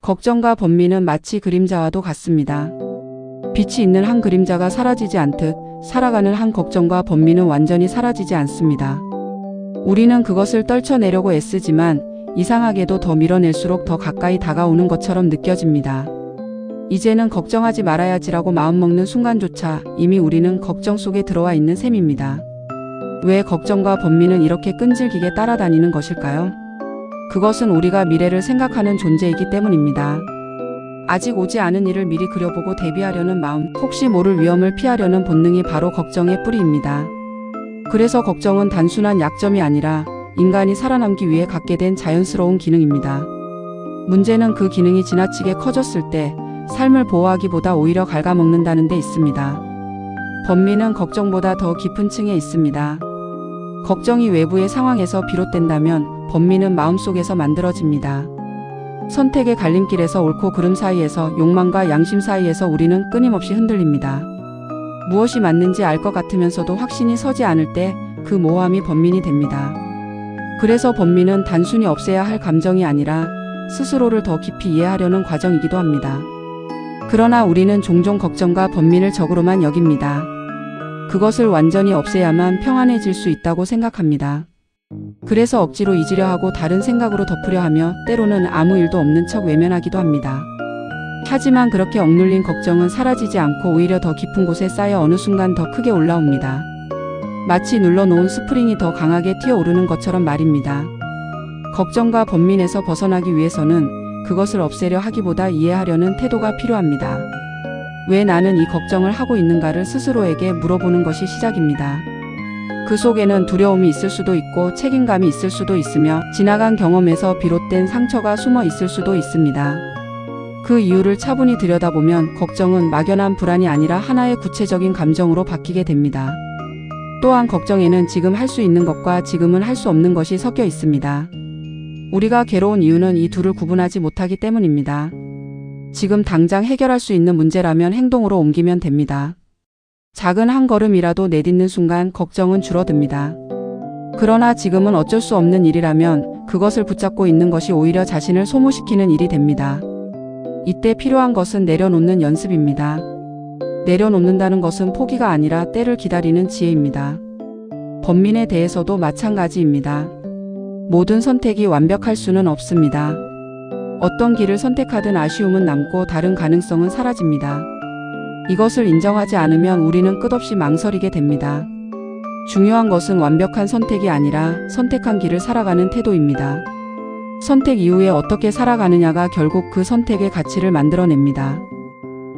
걱정과 번민은 마치 그림자와도 같습니다. 빛이 있는 한 그림자가 사라지지 않듯 살아가는 한 걱정과 번민은 완전히 사라지지 않습니다. 우리는 그것을 떨쳐내려고 애쓰지만 이상하게도 더 밀어낼수록 더 가까이 다가오는 것처럼 느껴집니다. 이제는 걱정하지 말아야지라고 마음먹는 순간조차 이미 우리는 걱정 속에 들어와 있는 셈입니다. 왜 걱정과 번민은 이렇게 끈질기게 따라다니는 것일까요? 그것은 우리가 미래를 생각하는 존재이기 때문입니다. 아직 오지 않은 일을 미리 그려보고 대비하려는 마음, 혹시 모를 위험을 피하려는 본능이 바로 걱정의 뿌리입니다. 그래서 걱정은 단순한 약점이 아니라 인간이 살아남기 위해 갖게 된 자연스러운 기능입니다. 문제는 그 기능이 지나치게 커졌을 때 삶을 보호하기보다 오히려 갉아먹는다는 데 있습니다. 번민은 걱정보다 더 깊은 층에 있습니다. 걱정이 외부의 상황에서 비롯된다면 번민은 마음속에서 만들어집니다. 선택의 갈림길에서 옳고 그름 사이에서, 욕망과 양심 사이에서 우리는 끊임없이 흔들립니다. 무엇이 맞는지 알 것 같으면서도 확신이 서지 않을 때 그 모호함이 번민이 됩니다. 그래서 번민은 단순히 없애야 할 감정이 아니라 스스로를 더 깊이 이해하려는 과정이기도 합니다. 그러나 우리는 종종 걱정과 번민을 적으로만 여깁니다. 그것을 완전히 없애야만 평안해질 수 있다고 생각합니다. 그래서 억지로 잊으려 하고 다른 생각으로 덮으려 하며 때로는 아무 일도 없는 척 외면하기도 합니다. 하지만 그렇게 억눌린 걱정은 사라지지 않고 오히려 더 깊은 곳에 쌓여 어느 순간 더 크게 올라옵니다. 마치 눌러놓은 스프링이 더 강하게 튀어오르는 것처럼 말입니다. 걱정과 번민에서 벗어나기 위해서는 그것을 없애려 하기보다 이해하려는 태도가 필요합니다. 왜 나는 이 걱정을 하고 있는가를 스스로에게 물어보는 것이 시작입니다. 그 속에는 두려움이 있을 수도 있고 책임감이 있을 수도 있으며 지나간 경험에서 비롯된 상처가 숨어 있을 수도 있습니다. 그 이유를 차분히 들여다보면 걱정은 막연한 불안이 아니라 하나의 구체적인 감정으로 바뀌게 됩니다. 또한 걱정에는 지금 할 수 있는 것과 지금은 할 수 없는 것이 섞여 있습니다. 우리가 괴로운 이유는 이 둘을 구분하지 못하기 때문입니다. 지금 당장 해결할 수 있는 문제라면 행동으로 옮기면 됩니다. 작은 한 걸음이라도 내딛는 순간 걱정은 줄어듭니다. 그러나 지금은 어쩔 수 없는 일이라면 그것을 붙잡고 있는 것이 오히려 자신을 소모시키는 일이 됩니다. 이때 필요한 것은 내려놓는 연습입니다. 내려놓는다는 것은 포기가 아니라 때를 기다리는 지혜입니다. 번민에 대해서도 마찬가지입니다. 모든 선택이 완벽할 수는 없습니다. 어떤 길을 선택하든 아쉬움은 남고 다른 가능성은 사라집니다. 이것을 인정하지 않으면 우리는 끝없이 망설이게 됩니다. 중요한 것은 완벽한 선택이 아니라 선택한 길을 살아가는 태도입니다. 선택 이후에 어떻게 살아가느냐가 결국 그 선택의 가치를 만들어냅니다.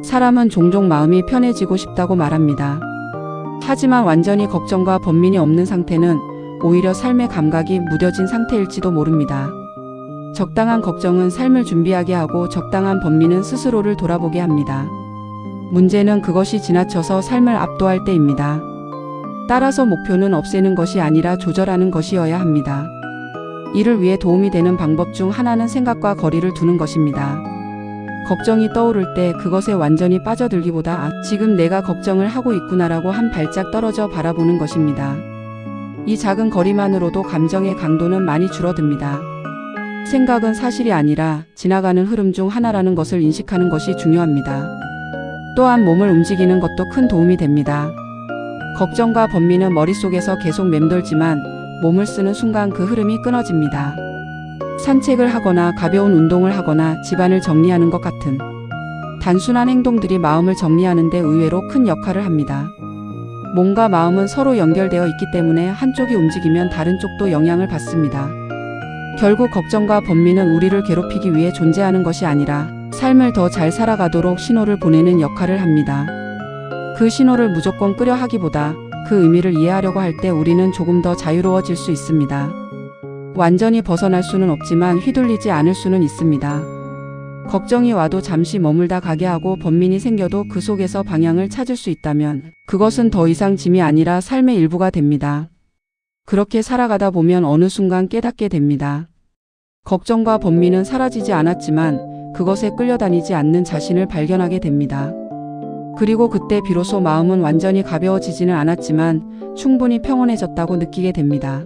사람은 종종 마음이 편해지고 싶다고 말합니다. 하지만 완전히 걱정과 번민이 없는 상태는 오히려 삶의 감각이 무뎌진 상태일지도 모릅니다. 적당한 걱정은 삶을 준비하게 하고 적당한 번민은 스스로를 돌아보게 합니다. 문제는 그것이 지나쳐서 삶을 압도할 때입니다. 따라서 목표는 없애는 것이 아니라 조절하는 것이어야 합니다. 이를 위해 도움이 되는 방법 중 하나는 생각과 거리를 두는 것입니다. 걱정이 떠오를 때 그것에 완전히 빠져들기보다 지금 내가 걱정을 하고 있구나라고 한 발짝 떨어져 바라보는 것입니다. 이 작은 거리만으로도 감정의 강도는 많이 줄어듭니다. 생각은 사실이 아니라 지나가는 흐름 중 하나라는 것을 인식하는 것이 중요합니다. 또한 몸을 움직이는 것도 큰 도움이 됩니다. 걱정과 번민은 머릿속에서 계속 맴돌지만 몸을 쓰는 순간 그 흐름이 끊어집니다. 산책을 하거나 가벼운 운동을 하거나 집안을 정리하는 것 같은 단순한 행동들이 마음을 정리하는 데 의외로 큰 역할을 합니다. 몸과 마음은 서로 연결되어 있기 때문에 한쪽이 움직이면 다른 쪽도 영향을 받습니다. 결국 걱정과 번민은 우리를 괴롭히기 위해 존재하는 것이 아니라 삶을 더 잘 살아가도록 신호를 보내는 역할을 합니다. 그 신호를 무조건 끄려 하기보다 그 의미를 이해하려고 할 때 우리는 조금 더 자유로워질 수 있습니다. 완전히 벗어날 수는 없지만 휘둘리지 않을 수는 있습니다. 걱정이 와도 잠시 머물다 가게 하고 번민이 생겨도 그 속에서 방향을 찾을 수 있다면 그것은 더 이상 짐이 아니라 삶의 일부가 됩니다. 그렇게 살아가다 보면 어느 순간 깨닫게 됩니다. 걱정과 번민은 사라지지 않았지만 그것에 끌려다니지 않는 자신을 발견하게 됩니다. 그리고 그때 비로소 마음은 완전히 가벼워지지는 않았지만 충분히 평온해졌다고 느끼게 됩니다.